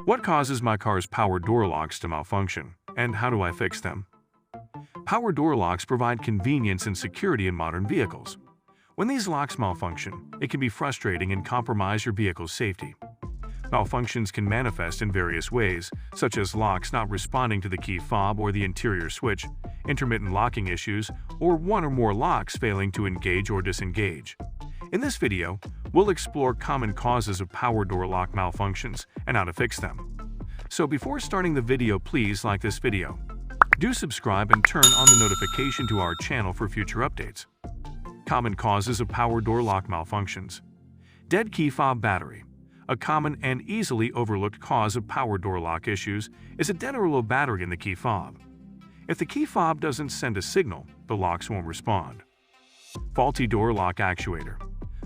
What causes my car's power door locks to malfunction, and how do I fix them? Power door locks provide convenience and security in modern vehicles. When these locks malfunction, it can be frustrating and compromise your vehicle's safety. Malfunctions can manifest in various ways, such as locks not responding to the key fob or the interior switch, intermittent locking issues, or one or more locks failing to engage or disengage. In this video, we'll explore common causes of power door lock malfunctions and how to fix them. So before starting the video, please like this video. Do subscribe and turn on the notification to our channel for future updates. Common causes of power door lock malfunctions. Dead key fob battery. A common and easily overlooked cause of power door lock issues is a dead or low battery in the key fob. If the key fob doesn't send a signal, the locks won't respond. Faulty door lock actuator.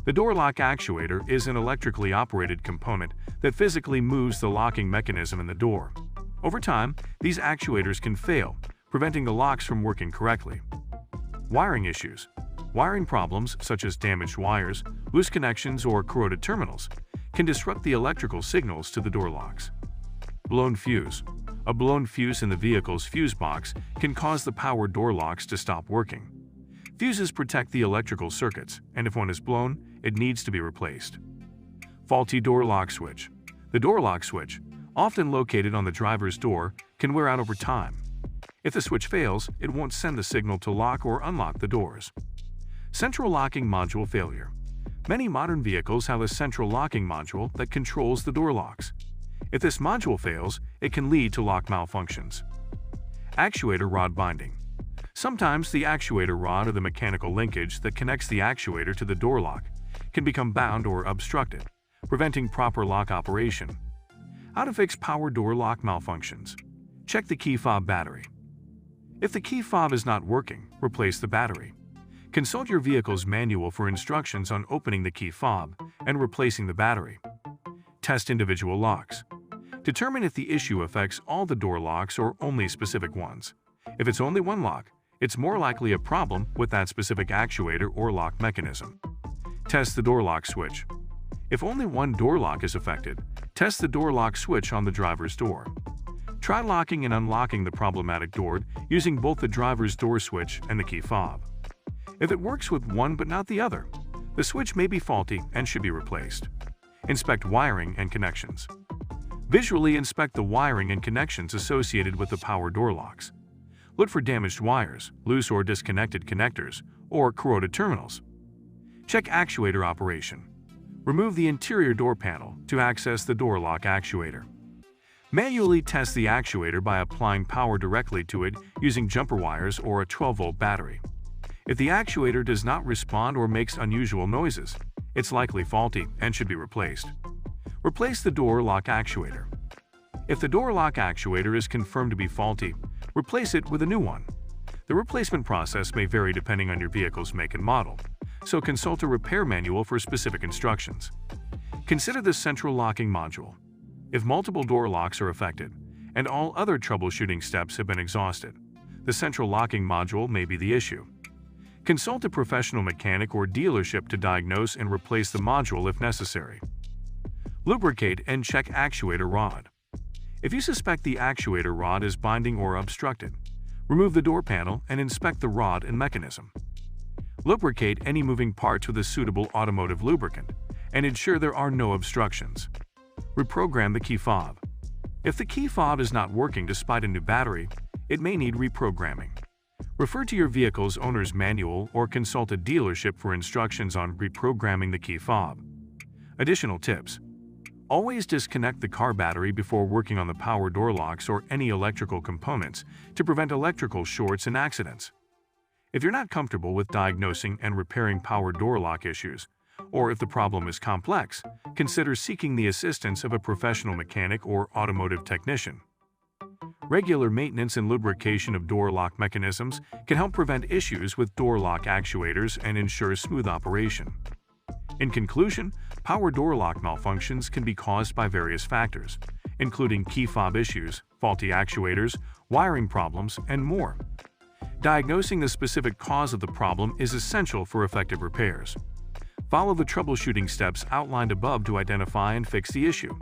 The door lock actuator is an electrically operated component that physically moves the locking mechanism in the door. Over time, these actuators can fail, preventing the locks from working correctly. Wiring issues. Wiring problems, such as damaged wires, loose connections, or corroded terminals, can disrupt the electrical signals to the door locks. Blown fuse. A blown fuse in the vehicle's fuse box can cause the power door locks to stop working. Fuses protect the electrical circuits, and if one is blown, it needs to be replaced. Faulty door lock switch. The door lock switch, often located on the driver's door, can wear out over time. If the switch fails, it won't send the signal to lock or unlock the doors. Central locking module failure. Many modern vehicles have a central locking module that controls the door locks. If this module fails, it can lead to lock malfunctions. Actuator rod binding. Sometimes the actuator rod or the mechanical linkage that connects the actuator to the door lock can become bound or obstructed, preventing proper lock operation. How to fix power door lock malfunctions. Check the key fob battery. If the key fob is not working, replace the battery. Consult your vehicle's manual for instructions on opening the key fob and replacing the battery. Test individual locks. Determine if the issue affects all the door locks or only specific ones. If it's only one lock, it's more likely a problem with that specific actuator or lock mechanism. Test the door lock switch. If only one door lock is affected, test the door lock switch on the driver's door. Try locking and unlocking the problematic door using both the driver's door switch and the key fob. If it works with one but not the other, the switch may be faulty and should be replaced. Inspect wiring and connections. Visually inspect the wiring and connections associated with the power door locks. Look for damaged wires, loose or disconnected connectors, or corroded terminals. Check actuator operation. Remove the interior door panel to access the door lock actuator. Manually test the actuator by applying power directly to it using jumper wires or a 12-volt battery. If the actuator does not respond or makes unusual noises, it's likely faulty and should be replaced. Replace the door lock actuator. If the door lock actuator is confirmed to be faulty, replace it with a new one. The replacement process may vary depending on your vehicle's make and model, so consult a repair manual for specific instructions. Consider the central locking module. If multiple door locks are affected, and all other troubleshooting steps have been exhausted, the central locking module may be the issue. Consult a professional mechanic or dealership to diagnose and replace the module if necessary. Lubricate and check actuator rod. If you suspect the actuator rod is binding or obstructed, remove the door panel and inspect the rod and mechanism. Lubricate any moving parts with a suitable automotive lubricant and ensure there are no obstructions. Reprogram the key fob. If the key fob is not working despite a new battery, it may need reprogramming. Refer to your vehicle's owner's manual or consult a dealership for instructions on reprogramming the key fob. Additional tips. Always disconnect the car battery before working on the power door locks or any electrical components to prevent electrical shorts and accidents. If you're not comfortable with diagnosing and repairing power door lock issues, or if the problem is complex, consider seeking the assistance of a professional mechanic or automotive technician. Regular maintenance and lubrication of door lock mechanisms can help prevent issues with door lock actuators and ensure smooth operation. In conclusion, power door lock malfunctions can be caused by various factors, including key fob issues, faulty actuators, wiring problems, and more. Diagnosing the specific cause of the problem is essential for effective repairs. Follow the troubleshooting steps outlined above to identify and fix the issue.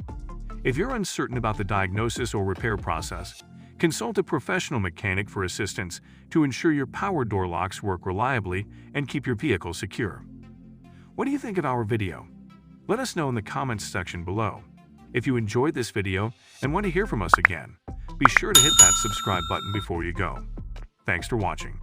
If you're uncertain about the diagnosis or repair process, consult a professional mechanic for assistance to ensure your power door locks work reliably and keep your vehicle secure. What do you think of our video? Let us know in the comments section below. If you enjoyed this video and want to hear from us again, be sure to hit that subscribe button before you go. Thanks for watching.